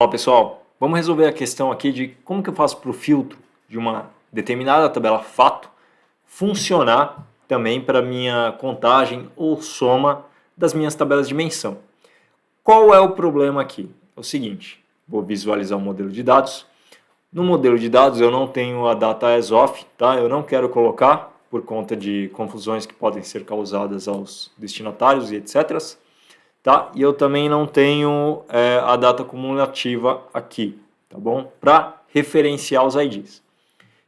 Olá pessoal, vamos resolver a questão aqui de como que eu faço para o filtro de uma determinada tabela fato funcionar também para a minha contagem ou soma das minhas tabelas de dimensão. Qual é o problema aqui? É o seguinte, vou visualizar o modelo de dados. No modelo de dados eu não tenho a data as of, tá? Eu não quero colocar por conta de confusões que podem ser causadas aos destinatários e etc. Tá? E eu também não tenho a data cumulativa aqui, tá bom? Para referenciar os IDs.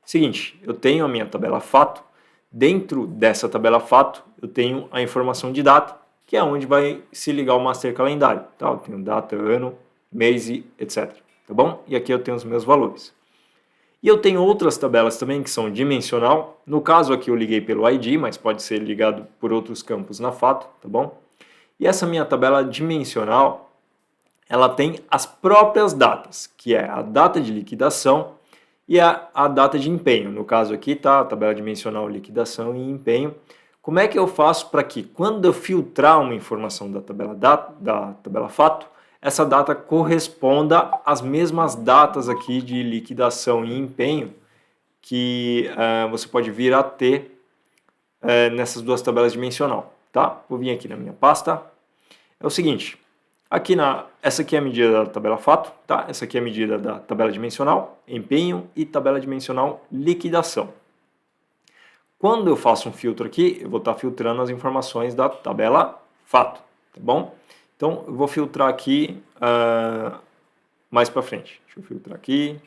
Seguinte, eu tenho a minha tabela fato, dentro dessa tabela fato eu tenho a informação de data, que é onde vai se ligar o master calendário, tá? Eu tenho data, ano, mês e etc, tá bom? E aqui eu tenho os meus valores. E eu tenho outras tabelas também que são dimensional, no caso aqui eu liguei pelo ID, mas pode ser ligado por outros campos na fato, tá bom? E essa minha tabela dimensional, ela tem as próprias datas, que é a data de liquidação e a data de empenho. No caso aqui tá a tabela dimensional liquidação e empenho. Como é que eu faço para que quando eu filtrar uma informação da tabela fato, essa data corresponda às mesmas datas aqui de liquidação e empenho que você pode vir a ter nessas duas tabelas dimensional, tá? Vou vir aqui na minha pasta. É o seguinte, essa aqui é a medida da tabela fato, tá? Essa aqui é a medida da tabela dimensional, empenho e tabela dimensional liquidação. Quando eu faço um filtro aqui, eu vou estar filtrando as informações da tabela fato, tá bom? Então, eu vou filtrar aqui mais para frente. Deixa eu filtrar aqui.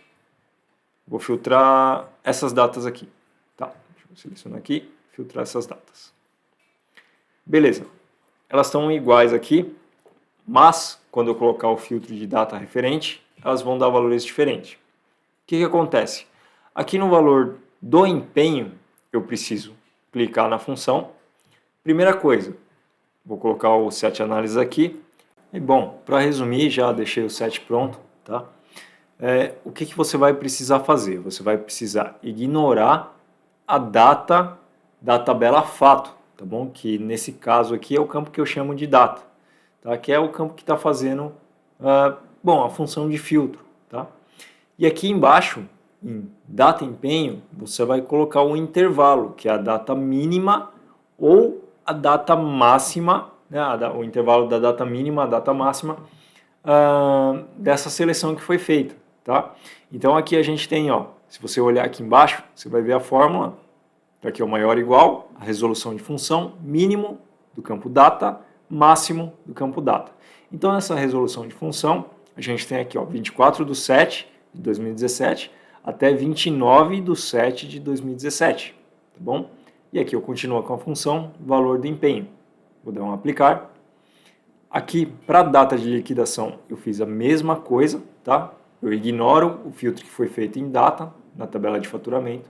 Vou filtrar essas datas aqui, tá? Deixa eu selecionar aqui, filtrar essas datas. Beleza. Elas estão iguais aqui, mas quando eu colocar o filtro de data referente, elas vão dar valores diferentes. O que acontece? Aqui no valor do empenho, eu preciso clicar na função. Primeira coisa, vou colocar o set análises aqui. E bom, para resumir, já deixei o set pronto, tá? O que você vai precisar fazer? Você vai precisar ignorar a data da tabela fato, tá bom? Que nesse caso aqui é o campo que eu chamo de data, tá? Que é o campo que está fazendo a função de filtro, tá? E aqui embaixo, em data empenho, você vai colocar o intervalo, que é a data mínima ou a data máxima, né? O intervalo da data mínima, a data máxima dessa seleção que foi feita, tá? Então aqui a gente tem, ó, se você olhar aqui embaixo, você vai ver a fórmula. Aqui é o maior igual, a resolução de função, mínimo do campo data, máximo do campo data. Então, essa resolução de função, a gente tem aqui, ó, 24/7 de 2017 até 29/7 de 2017, tá bom? E aqui eu continuo com a função valor do empenho. Vou dar um aplicar. Aqui, para a data de liquidação, eu fiz a mesma coisa, tá? Eu ignoro o filtro que foi feito em data, na tabela de faturamento,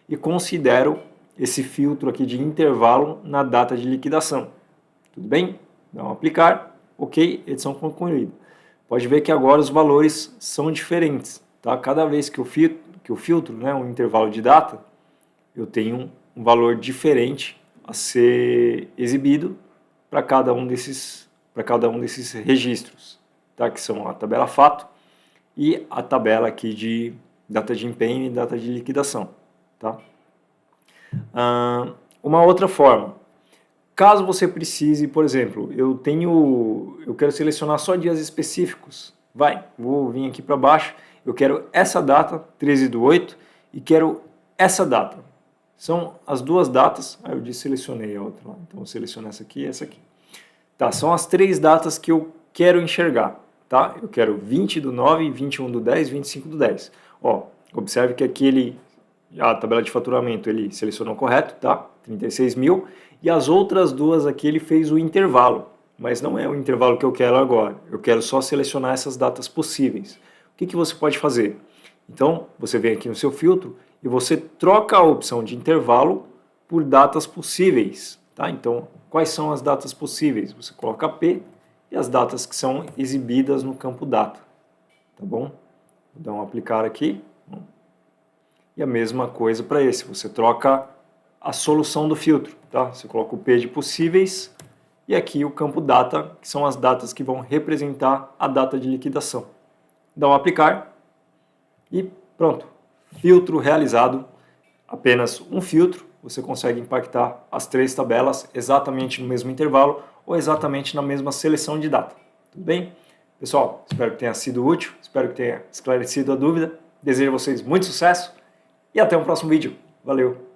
e considero esse filtro aqui de intervalo na data de liquidação. Tudo bem? Dá um aplicar, ok, edição concluída. Pode ver que agora os valores são diferentes, tá? Cada vez que eu filtro, né, um intervalo de data, eu tenho um valor diferente a ser exibido para cada um desses registros, tá? Que são a tabela fato e a tabela aqui de data de empenho e data de liquidação, tá? Uma outra forma, caso você precise, por exemplo, eu quero selecionar só dias específicos, vou vir aqui para baixo, eu quero essa data, 13/8, e quero essa data. São as duas datas, aí eu selecionei a outra lá, então eu seleciono essa aqui e essa aqui. Tá, são as três datas que eu quero enxergar, tá? Eu quero 20/9, 21/10, 25/10. Ó, observe que aqui a tabela de faturamento ele selecionou correto, tá? 36 mil. E as outras duas aqui ele fez o intervalo, mas não é o intervalo que eu quero agora. Eu quero só selecionar essas datas possíveis. O que você pode fazer? Então, você vem aqui no seu filtro e você troca a opção de intervalo por datas possíveis, tá? Então, quais são as datas possíveis? Você coloca P e as datas que são exibidas no campo data, tá bom? Vou dar um aplicar aqui. E a mesma coisa para esse, você troca a solução do filtro, tá? Você coloca o P de possíveis e aqui o campo data, que são as datas que vão representar a data de liquidação. dá um aplicar e pronto. Filtro realizado, apenas um filtro, você consegue impactar as 3 tabelas exatamente no mesmo intervalo ou exatamente na mesma seleção de data. Tudo bem? Pessoal, espero que tenha sido útil, espero que tenha esclarecido a dúvida. Desejo a vocês muito sucesso e até o próximo vídeo. Valeu!